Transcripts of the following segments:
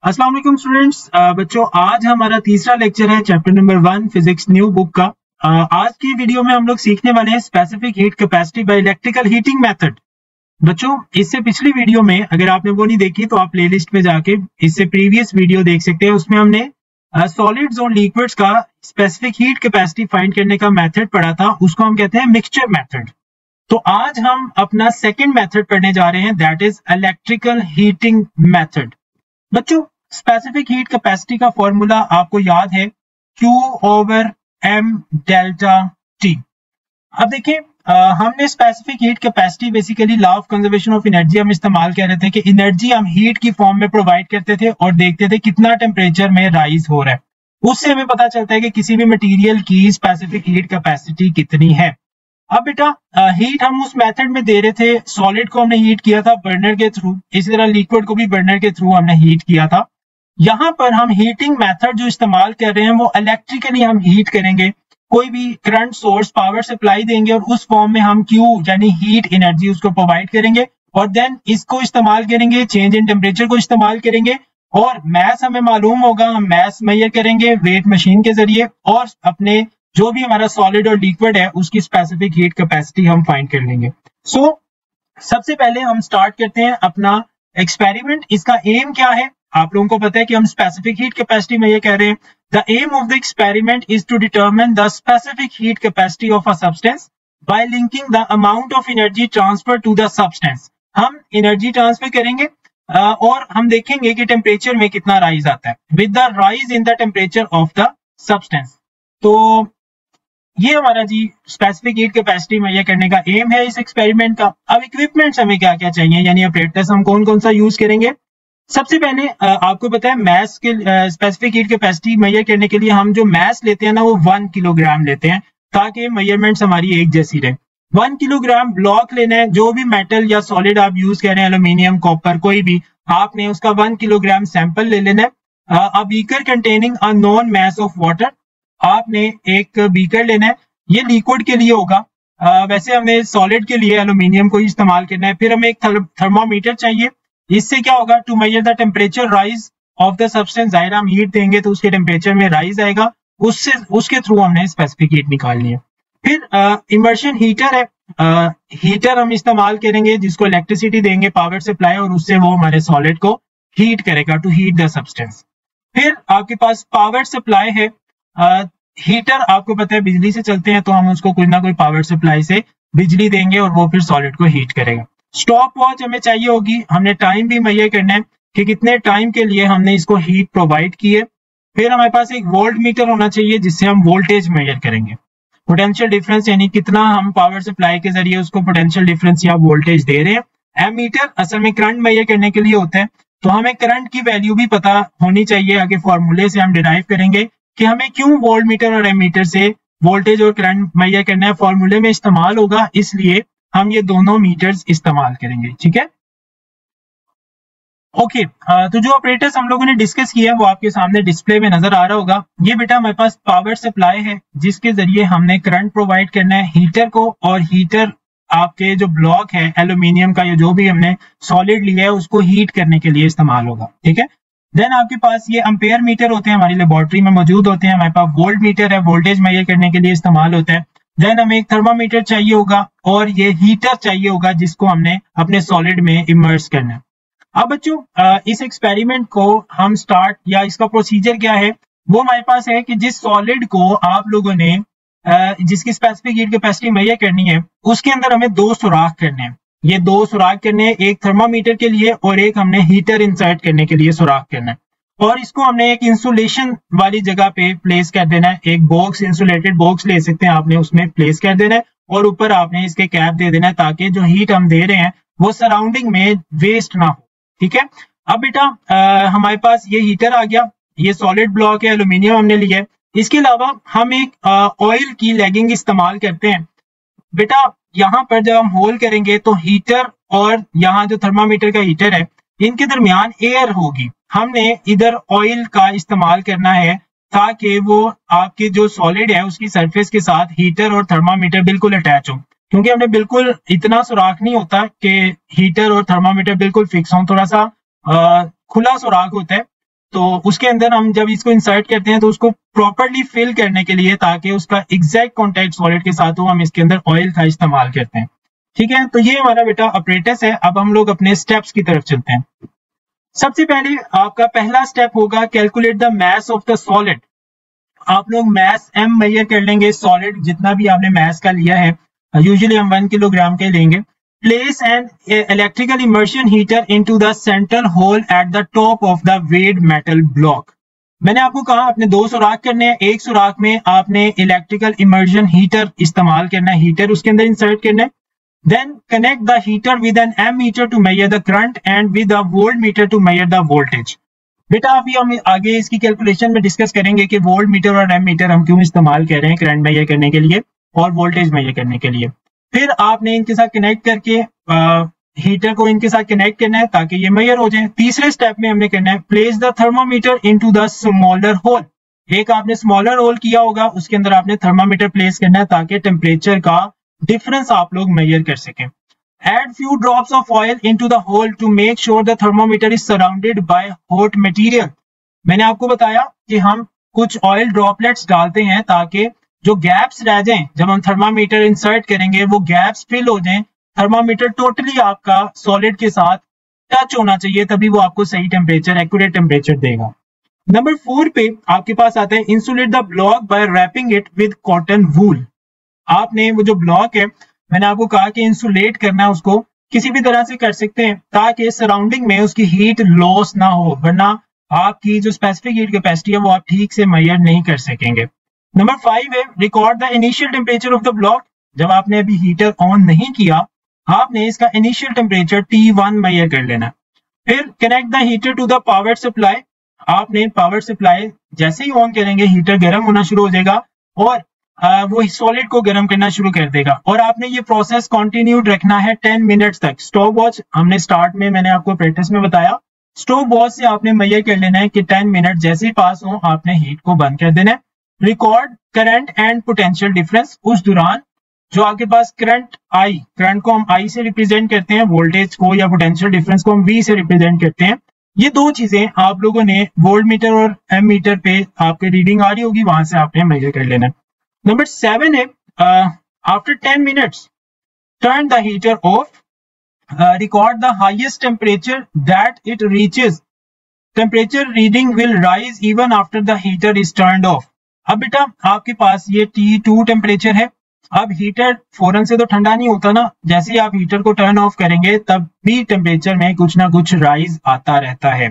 अस्सलाम वालेकुम स्टूडेंट्स। बच्चों, आज हमारा तीसरा लेक्चर है chapter number 1 physics new book का। आज की वीडियो में हम लोग सीखने वाले हैं specific heat capacity by electrical heating method. बच्चों, इससे पिछली वीडियो में अगर आपने वो नहीं देखी तो आप प्लेलिस्ट में जाके इससे प्रीवियस वीडियो देख सकते हैं। उसमें हमने सॉलिड्स और लिक्विड्स का स्पेसिफिक हीट कैपेसिटी फाइंड करने का मेथड पढ़ा था, उसको हम कहते हैं मिक्सचर मेथड। तो आज हम अपना सेकेंड मेथड पढ़ने जा रहे हैं, that is electrical heating method. बच्चों, स्पेसिफिक हीट कैपेसिटी का फॉर्मूला आपको याद है, Q over M delta T। अब देखिए, हमने specific heat capacity basically law of conservation of energy हम इस्तेमाल कर रहे थे कि एनर्जी हम हीट की फॉर्म में प्रोवाइड करते थे और देखते थे कितना टेम्परेचर में राइज हो रहा है। उससे हमें पता चलता है कि किसी भी मटेरियल की स्पेसिफिक हीट कैपेसिटी कितनी है। अब बेटा, हीट हम उस मेथड में दे रहे थे, सॉलिड को हमने हीट किया था बर्नर के थ्रू, इसी तरह लिक्विड को भी बर्नर के थ्रू हमने हीट किया था। यहाँ पर हम हीटिंग मेथड जो इस्तेमाल कर रहे हैं वो इलेक्ट्रिकली हम हीट करेंगे, कोई भी करंट सोर्स पावर सप्लाई देंगे और उस फॉर्म में हम Q यानी हीट एनर्जी उसको प्रोवाइड करेंगे और देन इसको इस्तेमाल करेंगे, चेंज इन टेम्परेचर को इस्तेमाल करेंगे और मैस हमें मालूम होगा, हम मैस मेजर करेंगे वेट मशीन के जरिए और अपने जो भी हमारा सॉलिड और लिक्विड है उसकी स्पेसिफिक हीट कैपेसिटी हम फाइंड कर लेंगे। सबसे पहले हम स्टार्ट करते हैं अपना एक्सपेरिमेंट। इसका एम क्या है? आप लोगों को पता है कि हम स्पेसिफिक हीट कैपेसिटी में ये कह रहे हैं, the aim of the experiment is to determine the specific heat capacity of a substance by linking the amount of energy transfer to the substance. हम एनर्जी ट्रांसफर करेंगे और हम देखेंगे कि टेम्परेचर में कितना राइज आता है with the rise in the temperature of the substance. तो ये हमारा जी स्पेसिफिक हीट कैपेसिटी मेजर करने का एम है इस एक्सपेरिमेंट का। अब इक्विपमेंट्स हमें क्या क्या चाहिए, यानी ऑपरेटर्स हम कौन कौन सा यूज करेंगे। सबसे पहले आपको पता है मैस के स्पेसिफिक हीट कैपेसिटी मेजर करने के लिए हम जो मैस लेते हैं ना वो 1 किलोग्राम लेते हैं ताकि मेजरमेंट्स हमारी एक जैसी रहे। 1 किलोग्राम ब्लॉक लेना है, जो भी मेटल या सॉलिड आप यूज कर रहे हैं, एल्यूमिनियम, कॉपर, कोई भी, आपने उसका 1 किलोग्राम सैंपल ले लेना है। A beaker containing a non mass of water, आपने एक बीकर लेना है, ये लिक्विड के लिए होगा। वैसे हमें सॉलिड के लिए एल्यूमिनियम को इस्तेमाल करना है। फिर हमें एक थर्मामीटर चाहिए, इससे क्या होगा, to measure the temperature rise of the substance. जाहिर हम हीट देंगे तो उसके टेम्परेचर में राइज आएगा, उसके थ्रू हमने स्पेसिफिक हीट निकालनी है। फिर इमर्शन हीटर है, हीटर हम इस्तेमाल करेंगे जिसको इलेक्ट्रिसिटी देंगे, पावर सप्लाई, और उससे वो हमारे सॉलिड को हीट करेगा टू हीट द सब्सटेंस। फिर आपके पास पावर सप्लाई है, हीटर आपको पता है बिजली से चलते हैं, तो हम उसको कोई ना कोई पावर सप्लाई से बिजली देंगे और वो फिर सॉलिड को हीट करेगा। स्टॉप वॉच हमें चाहिए होगी, हमने टाइम भी मेजर करना है कि कितने टाइम के लिए हमने इसको हीट प्रोवाइड की है। फिर हमारे पास एक वोल्ट मीटर होना चाहिए जिससे हम वोल्टेज मेजर करेंगे, पोटेंशियल डिफरेंस, यानी कितना हम पावर सप्लाई के जरिए उसको पोटेंशियल डिफरेंस या वोल्टेज दे रहे हैं। एमीटर असल में करंट मेजर करने के लिए होता है, तो हमें करंट की वैल्यू भी पता होनी चाहिए, आगे फॉर्मूले से हम डिराइव करेंगे कि हमें क्यों वोल्ट मीटर और एमीटर से वोल्टेज और करंट मेजर करना है, फॉर्मूले में इस्तेमाल होगा, इसलिए हम ये दोनों मीटर्स इस्तेमाल करेंगे। ठीक है, ओके। तो जो ऑपरेटर्स हम लोगों ने डिस्कस किया है वो आपके सामने डिस्प्ले में नजर आ रहा होगा। ये बेटा हमारे पास पावर सप्लाई है जिसके जरिए हमने करंट प्रोवाइड करना है हीटर को, और हीटर आपके जो ब्लॉक है एल्यूमिनियम का या जो भी हमने सॉलिड लिया है उसको हीट करने के लिए इस्तेमाल होगा। ठीक है, देन आपके पास ये एम्पेयर मीटर होते हैं, हमारी लेबोरेटरी में मौजूद होते हैं। हमारे पास वोल्ट मीटर है, वोल्टेज मेजर करने के लिए इस्तेमाल होता है। देन हमें एक थर्मामीटर चाहिए होगा और ये हीटर चाहिए होगा जिसको हमने अपने सॉलिड में इमर्स करना है। अब बच्चों, इस एक्सपेरिमेंट को हम स्टार्ट, या इसका प्रोसीजर क्या है वो हमारे पास है कि जिस सॉलिड को आप लोगों ने जिसकी स्पेसिफिक हीट कैपेसिटी मेजर करनी है उसके अंदर हमें 2 सुराख करने हैं। ये 2 सुराख करने हैं, एक थर्मामीटर के लिए और एक हमने हीटर इंसर्ट करने के लिए सुराख करना है, और इसको हमने एक इंसुलेशन वाली जगह पे प्लेस कर देना है। एक बॉक्स, इंसुलेटेड बॉक्स ले सकते हैं आपने, उसमें प्लेस कर देना है और ऊपर आपने इसके कैप दे देना है ताकि जो हीट हम दे रहे हैं वो सराउंडिंग में वेस्ट ना हो। ठीक है, अब बेटा हमारे पास ये हीटर आ गया, ये सॉलिड ब्लॉक है, एल्यूमिनियम हमने लिया है। इसके अलावा हम एक ऑयल की लेगिंग इस्तेमाल करते हैं। बेटा यहाँ पर जब हम होल करेंगे तो हीटर और यहाँ जो थर्मामीटर का हीटर है इनके दरमियान एयर होगी, हमने इधर ऑयल का इस्तेमाल करना है ताकि वो आपके जो सॉलिड है उसकी सरफेस के साथ हीटर और थर्मामीटर बिल्कुल अटैच हो, क्योंकि हमने बिल्कुल इतना सुराख नहीं होता कि हीटर और थर्मामीटर बिल्कुल फिक्स हो, थोड़ा सा खुला सुराख होता है। तो उसके अंदर हम जब इसको इंसर्ट करते हैं तो उसको प्रॉपरली फिल करने के लिए, ताकि उसका एग्जैक्ट कॉन्टैक्ट सॉलिड के साथ हो, हम इसके अंदर ऑयल का इस्तेमाल करते हैं। ठीक है, तो ये हमारा बेटा अपरेटस है। अब हम लोग अपने स्टेप्स की तरफ चलते हैं। सबसे पहले आपका पहला स्टेप होगा calculate the mass of the solid. आप लोग मास m मेजर कर लेंगे, सॉलिड जितना भी आपने मास का लिया है, यूजुअली हम 1 किलोग्राम के लेंगे। Place an electrical immersion heater into the central hole at the top of the weighed metal block. मैंने आपको कहा आपने 2 सुराख करने हैं, एक सुराख में आपने इलेक्ट्रिकल इमर्शन हीटर इस्तेमाल करना है, हीटर उसके अंदर इंसर्ट करना है। Then connect the heater with an ammeter to measure the current and with a voltmeter to measure the voltage. बेटा अभी हम आगे इसकी कैलकुलेशन में डिस्कस करेंगे कि वोल्ट मीटर और एमीटर हम क्यों इस्तेमाल कर रहे हैं करंट मेजर करने के लिए और वोल्टेज मेजर करने के लिए। फिर आपने इनके साथ कनेक्ट करके हीटर को इनके साथ कनेक्ट करना है ताकि ये मेजर हो जाए। तीसरे स्टेप में हमने करना है place the thermometer into the smaller hole. एक आपने स्मॉलर होल किया होगा, उसके अंदर आपने थर्मामीटर प्लेस करना है ताकि टेम्परेचर का डिफरेंस आप लोग मेजर कर सकें। Add few drops of oil into the hole to make sure the thermometer is surrounded by hot material. मैंने आपको बताया कि हम कुछ ऑयल ड्रॉपलेट्स डालते हैं ताकि जो गैप्स रह जाएं, जब हम थर्मामीटर इंसर्ट करेंगे वो गैप्स फिल हो जाएं। थर्मामीटर टोटली आपका सॉलिड के साथ टच होना चाहिए, तभी वो आपको सही टेम्परेचर, एक्यूरेट टेम्परेचर देगा। नंबर 4 पे आपके पास आता है insulate the block by wrapping it with cotton wool. आपने वो जो ब्लॉक है, मैंने आपको कहा कि इंसुलेट करना है, उसको किसी भी तरह से कर सकते हैं ताकि सराउंडिंग में उसकी हीट लॉस ना हो, वरना आपकी जो स्पेसिफिक हीट कैपेसिटी है वो आप ठीक से मेजर नहीं कर सकेंगे। नंबर 5 है record the initial temperature of the block. जब आपने अभी हीटर ऑन नहीं किया, आपने इसका इनिशियल टेम्परेचर T1 मेजर कर लेना। फिर connect the heater to the power supply. आपने पावर सप्लाई जैसे ही ऑन करेंगे हीटर गर्म होना शुरू हो जाएगा और वो सॉलिड को गर्म करना शुरू कर देगा। और आपने ये प्रोसेस कंटिन्यूड रखना है 10 मिनट्स तक। स्टॉप वॉच हमने स्टार्ट में मैंने आपको प्रैक्टिस में बताया, स्टॉप वॉच से आपने मेजर कर लेना है कि 10 मिनट जैसे ही पास हो आपने हीट को बंद कर देना है। Record current and potential difference. उस दौरान जो आपके पास करंट आई, करंट को हम आई से रिप्रेजेंट करते हैं, वोल्टेज को या पोटेंशियल डिफरेंस को हम वी से रिप्रेजेंट करते हैं। ये दो चीजें आप लोगों ने वोल्ट मीटर और एम मीटर पे आपकी रीडिंग आ रही होगी, वहां से आपने मेजर कर लेना है। नंबर 7 है after 10 minutes turn the heater of, record the highest temperature that it reaches. Temperature reading will rise even after the heater is turned of. अब बेटा आपके पास ये T2 टेम्परेचर है। अब हीटर फौरन से तो ठंडा नहीं होता ना, जैसे ही आप हीटर को टर्न ऑफ करेंगे तब भी टेम्परेचर में कुछ ना कुछ राइज आता रहता है।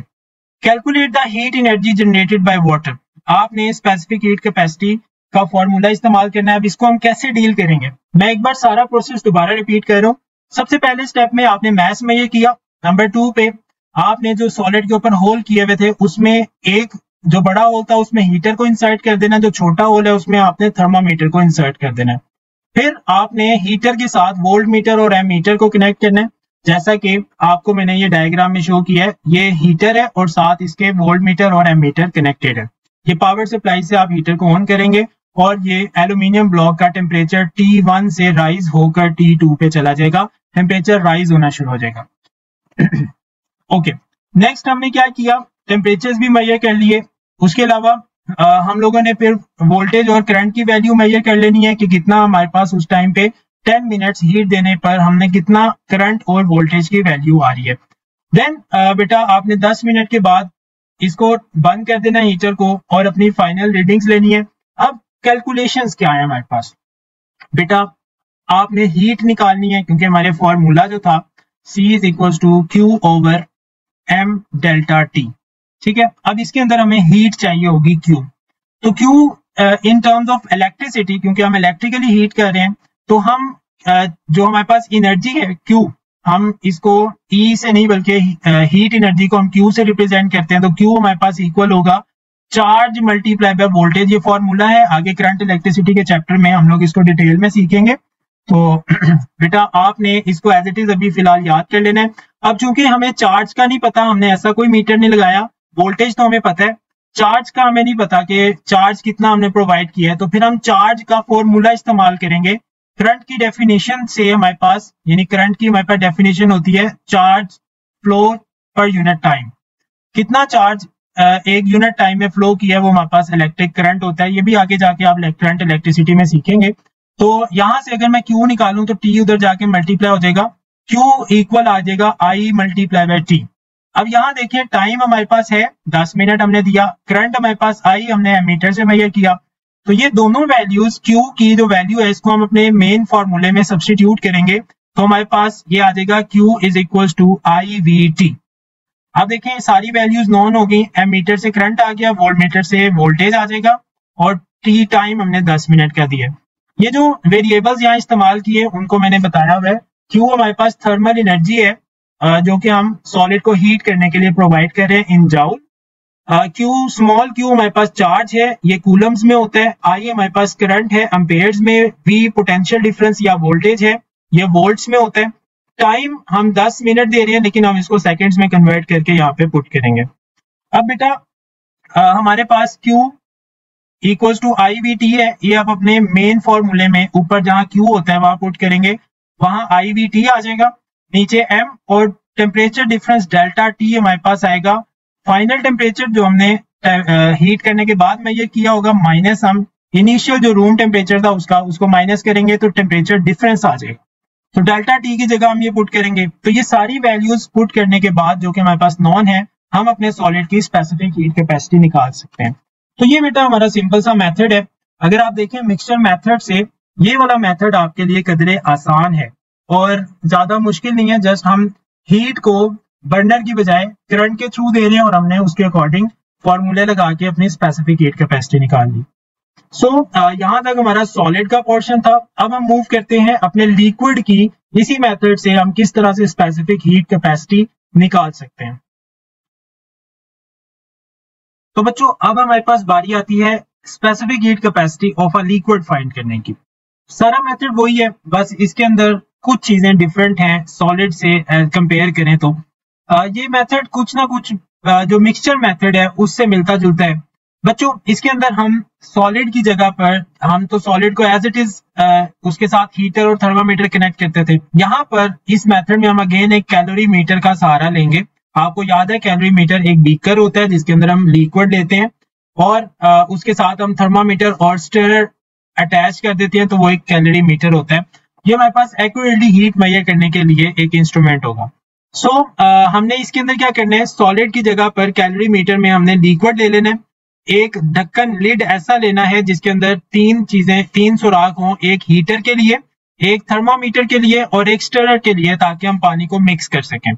Calculate the heat energy generated by water. आपने स्पेसिफिक हीट कैपेसिटी का फॉर्मूला इस्तेमाल करना है। अब इसको हम कैसे डील करेंगे, मैं एक बार सारा प्रोसेस दोबारा रिपीट कर रहा हूँ। सबसे पहले स्टेप में आपने मास मेजर किया। नंबर 2 पे आपने जो सॉलिड के ऊपर होल किए हुए थे उसमें एक जो बड़ा होल था उसमें हीटर को इंसर्ट कर देना, जो छोटा होल है उसमें आपने थर्मामीटर को इंसर्ट कर देना। फिर आपने हीटर के साथ वोल्ट मीटर और एम मीटर को कनेक्ट करना है, जैसा कि आपको मैंने ये डायग्राम में शो किया है। ये हीटर है और साथ इसके वोल्ट मीटर और एम मीटर कनेक्टेड है। ये पावर सप्लाई से आप हीटर को ऑन करेंगे और ये एल्यूमिनियम ब्लॉक का टेम्परेचर T1 से राइज होकर T2 पे चला जाएगा, टेम्परेचर राइज होना शुरू हो जाएगा। ओके, नेक्स्ट हमने क्या किया, टेम्परेचर्स भी मेजर कर लिए। उसके अलावा हम लोगों ने फिर वोल्टेज और करंट की वैल्यू मेजर कर लेनी है कि कितना हमारे पास उस टाइम पे 10 मिनट्स हीट देने पर हमने कितना करंट और वोल्टेज की वैल्यू आ रही है। देन बेटा आपने 10 मिनट के बाद इसको बंद कर देना हीटर को और अपनी फाइनल रीडिंग्स लेनी है। अब कैलकुलेशंस क्या है हमारे पास, बेटा आपने हीट निकालनी है क्योंकि हमारे फॉर्मूला जो था C is equal to Q over M delta T। ठीक है, अब इसके अंदर हमें हीट चाहिए होगी Q। तो Q in terms of electricity, क्योंकि हम इलेक्ट्रिकली हीट कर रहे हैं तो हम जो हमारे पास एनर्जी है Q, हम इसको E से नहीं बल्कि हीट एनर्जी को हम Q से रिप्रेजेंट करते हैं। तो Q हमारे पास इक्वल होगा चार्ज मल्टीप्लाई बाय वोल्टेज। ये फॉर्मूला है, आगे करंट इलेक्ट्रिसिटी के चैप्टर में हम लोग इसको डिटेल में सीखेंगे। तो बेटा आपने इसको एज इट इज अभी फिलहाल याद कर लेना है। अब चूंकि हमें चार्ज का नहीं पता, हमने ऐसा कोई मीटर नहीं लगाया, वोल्टेज तो हमें पता है, चार्ज का हमें नहीं पता कि चार्ज कितना हमने प्रोवाइड किया है, तो फिर हम चार्ज का फॉर्मूला इस्तेमाल करेंगे। करंट की डेफिनेशन से हमारे पास, यानी करंट की हमारे पास डेफिनेशन होती है charge flow per unit time. कितना चार्ज एक यूनिट टाइम में फ्लो किया है वो हमारे पास इलेक्ट्रिक करंट होता है। ये भी आगे जाके आप करंट इलेक्ट्रिसिटी में सीखेंगे। तो यहां से अगर मैं Q निकालूं तो T उधर जाके मल्टीप्लाई हो जाएगा, Q इक्वल आ जाएगा I मल्टीप्लाई बाय T। अब यहाँ देखिए टाइम हमारे पास है 10 मिनट हमने दिया, करंट हमारे पास I हमने एमीटर से मेजर किया। तो ये दोनों वैल्यूज Q की जो वैल्यू है इसको हम अपने मेन फॉर्मूले में सब्स्टिट्यूट करेंगे तो हमारे पास ये आ जाएगा Q is equal to IVT। अब देखें सारी वैल्यूज नॉन हो गई, एमीटर से करंट आ गया, वोल्टमीटर से वोल्टेज आ जाएगा और T टाइम हमने 10 मिनट का दिया। ये जो वेरिएबल्स यहाँ इस्तेमाल किए उनको मैंने बताया हुआ है। Q हमारे पास थर्मल एनर्जी है जो कि हम सॉलिड को हीट करने के लिए प्रोवाइड कर रहे हैं इन जाउल। Q स्मॉल q हमारे पास चार्ज है, ये कूलम्स में होता है। I हमारे पास करंट है एम्पेयर्स में, V पोटेंशियल डिफरेंस या वोल्टेज है, ये वोल्ट्स में होता है। टाइम हम 10 मिनट दे रहे हैं लेकिन हम इसको सेकंड्स में कन्वर्ट करके यहाँ पे पुट करेंगे। अब बेटा हमारे पास Q इक्वल्स टू IVT है, ये आप अपने मेन फॉर्मूले में ऊपर जहां Q होता है वहां पुट करेंगे, वहां IVT आ जाएगा, नीचे M और टेम्परेचर डिफरेंस डेल्टा T हमारे पास आएगा। फाइनल टेम्परेचर जो हमने हीट करने के बाद में ये किया होगा माइनस हम इनिशियल जो रूम टेम्परेचर था उसको माइनस करेंगे तो टेम्परेचर डिफरेंस आ जाएगा। तो डेल्टा T की जगह हम ये पुट करेंगे। तो ये सारी वैल्यूज पुट करने के बाद जो कि हमारे पास नॉन है, हम अपने सॉलिड की स्पेसिफिक हीट कैपेसिटी निकाल सकते हैं। तो ये बेटा हमारा सिंपल सा मेथड है। अगर आप देखें मिक्सचर मेथड से ये वाला मेथड आपके लिए कदरे आसान है और ज्यादा मुश्किल नहीं है। जस्ट हम हीट को बर्नर की बजाय करंट के थ्रू दे रहे हैं और हमने उसके अकॉर्डिंग फॉर्मूले लगा के अपनी स्पेसिफिक हीट कैपेसिटी निकाल ली। सो यहां तक हमारा सॉलिड का पोर्शन था। अब हम मूव करते हैं अपने लिक्विड की, इसी मेथड से हम किस तरह से स्पेसिफिक हीट कैपेसिटी निकाल सकते हैं। तो बच्चों अब हमारे पास बारी आती है specific heat capacity of a liquid find करने की। सारा मेथड वही है, बस इसके अंदर कुछ चीजें डिफरेंट हैं सॉलिड से कंपेयर करें तो। ये मेथड कुछ ना कुछ जो मिक्सचर मेथड है उससे मिलता जुलता है। बच्चों इसके अंदर हम सॉलिड की जगह पर हम तो सॉलिड को एज इट इज उसके साथ हीटर और थर्मामीटर कनेक्ट करते थे। यहाँ पर इस मेथड में हम अगेन एक कैलोरी मीटर का सहारा लेंगे। आपको याद है कैलोरी मीटर एक बीकर होता है जिसके अंदर हम लिक्विड लेते हैं और उसके साथ हम थर्मामीटर और स्टिरर अटैच कर देते हैं तो वो एक कैलोरी मीटर होता है। ये हमारे पास एक्यूरेटली हीट मेजर करने के लिए एक इंस्ट्रूमेंट होगा। सो हमने इसके अंदर क्या करना है, सॉलिड की जगह पर कैलोरी मीटर में हमने लिक्विड ले लेना है। एक ढक्कन लिड ऐसा लेना है जिसके अंदर तीन सुराख हों, एक हीटर के लिए, एक थर्मामीटर के लिए और एक स्टिरर के लिए, ताकि हम पानी को मिक्स कर सकें।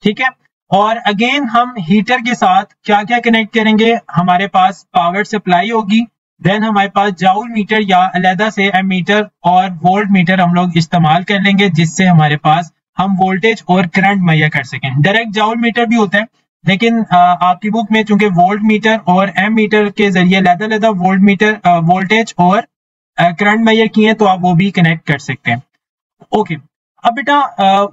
ठीक है। और अगेन हम हीटर के साथ क्या क्या कनेक्ट करेंगे, हमारे पास पावर सप्लाई होगी, देन हमारे पास जाउल मीटर या अलहदा से एमीटर और वोल्ट मीटर हम लोग इस्तेमाल कर लेंगे जिससे हमारे पास हम वोल्टेज और करंट मुहैया कर सकें। डायरेक्ट जाउल मीटर भी होता है लेकिन आपकी बुक में चूंकि वोल्ट मीटर और एम मीटर के जरिए अलहदा वोल्ट मीटर वोल्टेज और करंट मेजर किए तो आप वो भी कनेक्ट कर सकते हैं। ओके, अब बेटा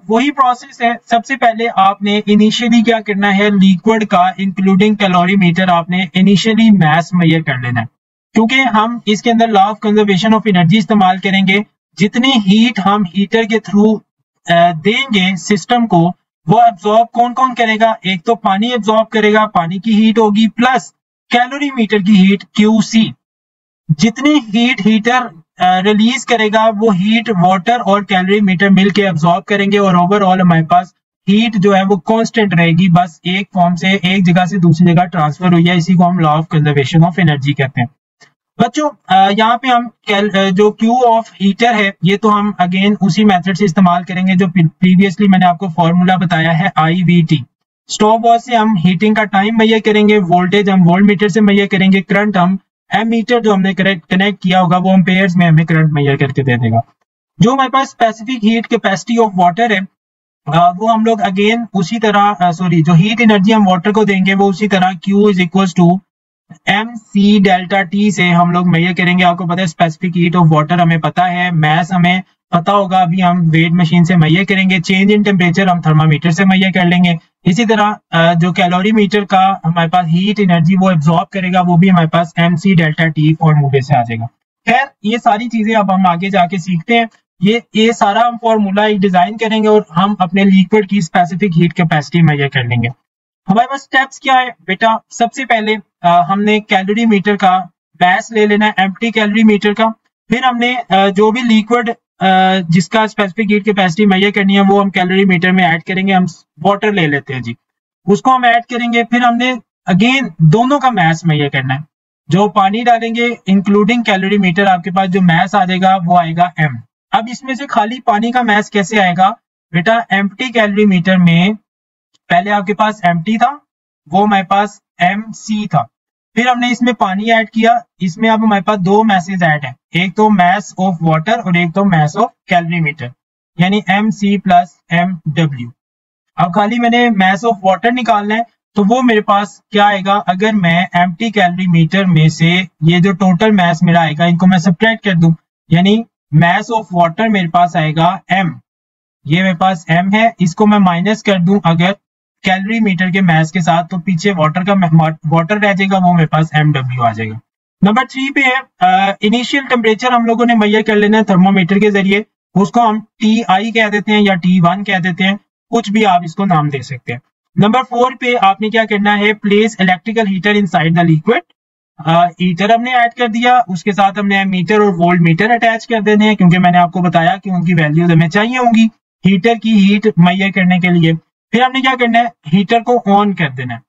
वही प्रोसेस है। सबसे पहले आपने इनिशियली क्या करना है, लिक्विड का इंक्लूडिंग कैलोरीमीटर आपने इनिशियली मैस मेजर कर लेना है, क्योंकि हम इसके अंदर law of conservation of energy इस्तेमाल करेंगे। जितनी हीट हम हीटर के थ्रू देंगे सिस्टम को, वो एब्जॉर्ब कौन कौन करेगा, एक तो पानी एब्जॉर्ब करेगा, पानी की हीट होगी, प्लस कैलोरीमीटर की हीट QC। जितनी हीट हीटर रिलीज करेगा वो हीट वाटर और कैलोरीमीटर मिलके एब्जॉर्ब करेंगे और ओवरऑल हमारे पास हीट जो है वो कांस्टेंट रहेगी, बस एक फॉर्म से एक जगह से दूसरी जगह ट्रांसफर हुई है। इसी को हम law of conservation of energy कहते हैं। बच्चों यहाँ पे हम जो Q ऑफ हीटर है ये तो हम अगेन उसी मेथड से इस्तेमाल करेंगे जो प्रीवियसली मैंने आपको फॉर्मूला बताया है IVT। स्टॉप वॉच से हम हीटिंग का टाइम मेजर करेंगे, वोल्टेज हम वोल्ट मीटर से मेजर करेंगे, करंट हम एम मीटर जो हमने कनेक्ट किया होगा वो एम्पेयर्स में हमें करंट मेजर करके दे देगा। जो हमारे पास specific heat capacity of water है वो हम लोग अगेन उसी तरह जो हीट एनर्जी हम वाटर को देंगे वो उसी तरह Q is equal to MC delta T से हम लोग मेजर करेंगे। आपको पता है स्पेसिफिक हीट ऑफ वाटर हमें पता है, मैस हमें पता होगा, अभी हम वेट मशीन से मेजर करेंगे, चेंज इन टेम्परेचर हम थर्मामीटर से मेजर कर लेंगे। इसी तरह जो कैलोरीमीटर का हमारे पास हीट एनर्जी वो एब्जॉर्ब करेगा वो भी हमारे पास MC डेल्टा T फॉर्मूले से आ जाएगा। खैर ये सारी चीजें अब हम आगे जाके सीखते हैं। ये सारा हम फॉर्मूला डिजाइन करेंगे और हम अपने लिक्विड की स्पेसिफिक हीट कैपेसिटी मेजर कर लेंगे। हमारे पास स्टेप्स क्या है बेटा? सबसे पहले हमने कैलोरी मीटर का मैस ले लेना है, एम्प्टी कैलोरी मीटर का। फिर हमने जो भी लिक्विड जिसका स्पेसिफिक हीट कैपेसिटी मेजर करनी है वो हम कैलोरी मीटर में ऐड करेंगे। हम वाटर ले लेते हैं जी, उसको हम ऐड करेंगे। फिर हमने अगेन दोनों का मैस मेजर करना है। जो पानी डालेंगे इंक्लूडिंग कैलोरी मीटर, आपके पास जो मैस आ जाएगा वो आएगा m। अब इसमें से खाली पानी का मैस कैसे आएगा बेटा? एम्प्टी कैलोरी मीटर में पहले आपके पास एम्प्टी था, वो हमारे पास mc था। फिर हमने इसमें पानी ऐड किया, इसमें अब हमारे पास दो मैसेज ऐड है, एक तो मैस ऑफ वाटर और एक तो मैस ऑफ कैलोरी मीटर, यानी mc प्लस mw। अब खाली मैंने मैस ऑफ वाटर निकालना है, तो वो मेरे पास क्या आएगा? अगर मैं एम्प्टी कैलोरी मीटर में से ये जो टोटल मैस मेरा आएगा इनको मैं सब्ट्रैक्ट कर दूं, यानी मैस ऑफ वाटर मेरे पास आएगा m। ये मेरे पास m है, इसको मैं माइनस कर दूं अगर कैलोरी मीटर के मैस के साथ, तो पीछे वाटर का वाटर रह जाएगा, वो मेरे पास mw आ जाएगा। नंबर 3 पे है इनिशियल टेम्परेचर हम लोगों ने मेजर कर लेना है थर्मोमीटर के जरिए, उसको हम TI कह देते हैं या T1 कह देते हैं, कुछ भी आप इसको नाम दे सकते हैं। नंबर 4 पे आपने क्या करना है? Place electrical heater inside the liquid. Heater हमने ऐड कर दिया, उसके साथ हमने मीटर और वोल्ट मीटर अटैच कर देने हैं, क्योंकि मैंने आपको बताया कि उनकी वैल्यूज हमें चाहिए होंगी हीटर की हीट मेजर करने के लिए। फिर हमने क्या करना है? हीटर को ऑन कर देना है।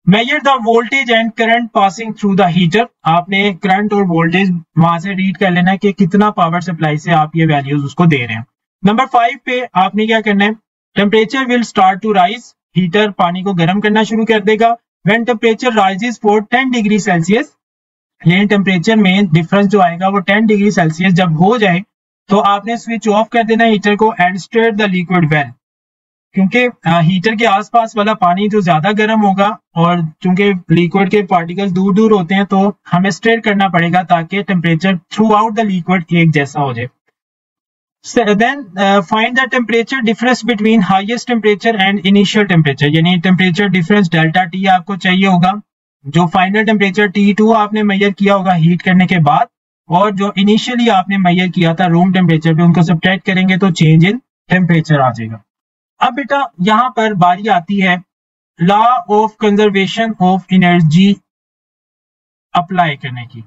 Measure the voltage and current passing through the heater. आपने करंट और वोल्टेज वहां से रीड कर लेना है कि कितना पावर सप्लाई से आप ये वैल्यूज उसको दे रहे हैं। नंबर 5 पे आपने क्या करना है? Temperature will start to rise. Heater पानी को गर्म करना शुरू कर देगा। When temperature rises for 10 degree Celsius, यानी टेम्परेचर में डिफरेंस जो आएगा वो 10 डिग्री सेल्सियस जब हो जाए तो आपने स्विच ऑफ कर देना हीटर को and stir the liquid well. क्योंकि हीटर के आसपास वाला पानी जो ज्यादा गर्म होगा और चूंकि लिक्विड के पार्टिकल्स दूर दूर होते हैं, तो हमें स्टर करना पड़ेगा ताकि temperature through out the liquid एक जैसा हो जाए। Then find the temperature difference between highest temperature and initial temperature, यानी टेम्परेचर डिफरेंस डेल्टा टी आपको चाहिए होगा। जो फाइनल टेम्परेचर T2 आपने मेजर किया होगा हीट करने के बाद, और जो इनिशियली आपने मेजर किया था रूम टेम्परेचर पे, उनको सब्ट्रैक्ट करेंगे तो चेंज इन टेम्परेचर आ जाएगा। अब बेटा यहाँ पर बारी आती है law of conservation of energy apply करने की।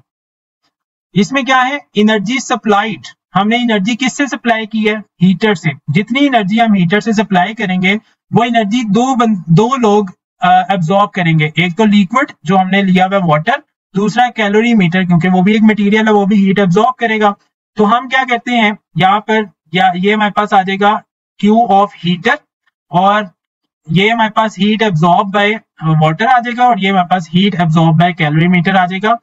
इसमें क्या है? Energy supplied. हमने एनर्जी किससे सप्लाई की है? हीटर से। जितनी एनर्जी हम हीटर से सप्लाई करेंगे वो एनर्जी दो लोग एब्जॉर्ब करेंगे। एक तो लिक्विड जो हमने लिया हुआ वाटर, दूसरा कैलोरी मीटर, क्योंकि वो भी एक मटेरियल है, वो भी हीट एब्जॉर्ब करेगा। तो हम क्या करते हैं यहाँ पर, ये हमारे पास आ जाएगा Q ऑफ हीटर, और ये हमारे पास हीट एब्जॉर्ब बाय वाटर आ जाएगा, और ये हमारे पास heat absorb by calorimeter आ जाएगा।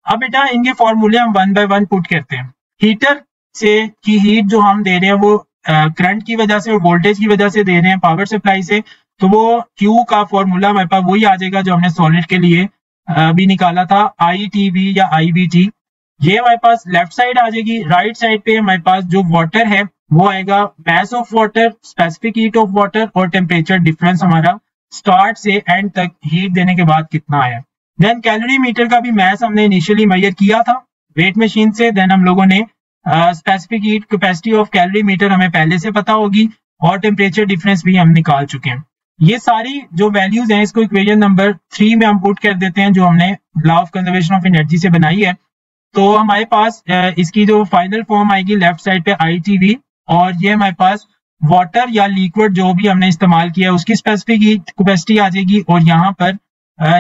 अब बेटा इनके फॉर्मूले हम 1 बाय 1 पुट करते हैं। हीटर से की हीट जो हम दे रहे हैं वो करंट की वजह से और वोल्टेज की वजह से दे रहे हैं, पावर सप्लाई से, तो वो Q का फॉर्मूला हमारे पास वही आ जाएगा जो हमने सॉलिड के लिए भी निकाला था, ITV या IBT। ये हमारे पास लेफ्ट साइड आ जाएगी। राइट साइड पे हमारे पास जो वाटर है वो आएगा mass of water, specific heat of water, और टेम्परेचर डिफरेंस हमारा स्टार्ट से एंड तक हीट देने के बाद कितना आया। देन कैलोरी मीटर का भी मैस हमने इनिशियली मेजर किया था वेट मशीन से। देन हम लोगों ने specific heat capacity of calorimeter हमें पहले से पता होगी, और टेम्परेचर डिफरेंस भी हम निकाल चुके हैं। ये सारी जो वैल्यूज हैं इसको इक्वेशन नंबर 3 में हम पुट कर देते हैं, जो हमने law of conservation of energy से बनाई है। तो हमारे पास इसकी जो फाइनल फॉर्म आएगी लेफ्ट साइड पे ITV, और ये हमारे पास वाटर या लिक्विड जो भी हमने इस्तेमाल किया है उसकी स्पेसिफिक हीट कैपेसिटी आ जाएगी, और यहाँ पर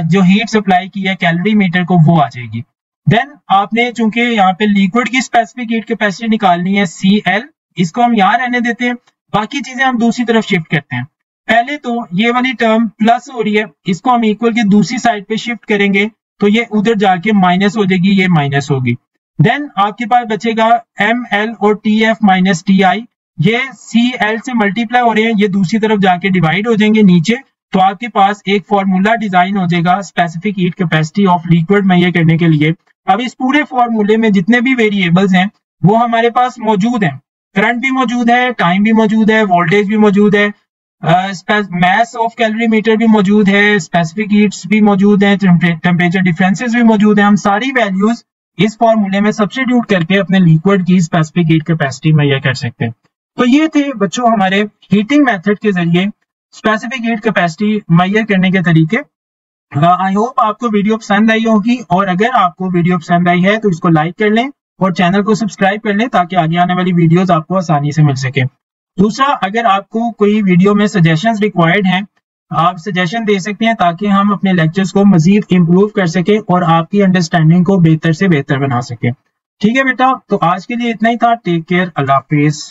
जो हीट सप्लाई की है कैलोरी मीटर को वो आ जाएगी। देन आपने चूंकि यहाँ पे लिक्विड की स्पेसिफिक हीट कैपेसिटी निकालनी है CL, इसको हम यहाँ रहने देते हैं, बाकी चीजें हम दूसरी तरफ शिफ्ट करते हैं। पहले तो ये वाली टर्म प्लस हो रही है, इसको हम इक्वल की दूसरी साइड पे शिफ्ट करेंगे तो ये उधर जाके माइनस हो जाएगी, ये माइनस होगी। देन आपके पास बचेगा ML और TF माइनस TI, ये CL से मल्टीप्लाई हो रहे हैं, ये दूसरी तरफ जाके डिवाइड हो जाएंगे नीचे, तो आपके पास एक फॉर्मूला डिजाइन हो जाएगा specific heat capacity of liquid measure करने के लिए। अब इस पूरे फॉर्मूले में जितने भी वेरिएबल्स हैं वो हमारे पास मौजूद हैं, करंट भी मौजूद है, टाइम भी मौजूद है, वोल्टेज भी मौजूद है, मैस ऑफ कैलोरी मीटर भी मौजूद है, स्पेसिफिक हीट्स भी मौजूद है, टेम्परेचर डिफरेंसेस भी मौजूद है। हम सारी वैल्यूज इस फॉर्मूले में सब्स्टिट्यूट करके अपने लिक्विड की स्पेसिफिक हीट कैपेसिटी मेजर कर सकते हैं। तो ये थे बच्चों हमारे हीटिंग मेथड के जरिए स्पेसिफिक हीट कैपेसिटी मेजर करने के तरीके। आई होप आपको वीडियो पसंद आई होगी, और अगर आपको वीडियो पसंद आई है तो इसको लाइक कर लें और चैनल को सब्सक्राइब कर लें ताकि आगे आने वाली वीडियोस आपको आसानी से मिल सके। दूसरा, अगर आपको कोई वीडियो में सजेशंस रिक्वायर्ड हैं, आप सजेशन दे सकते हैं ताकि हम अपने लेक्चर्स को मजीद इम्प्रूव कर सके और आपकी अंडरस्टैंडिंग को बेहतर से बेहतर बना सके। ठीक है बेटा, तो आज के लिए इतना ही था। टेक केयर, अल्लाह हाफिज।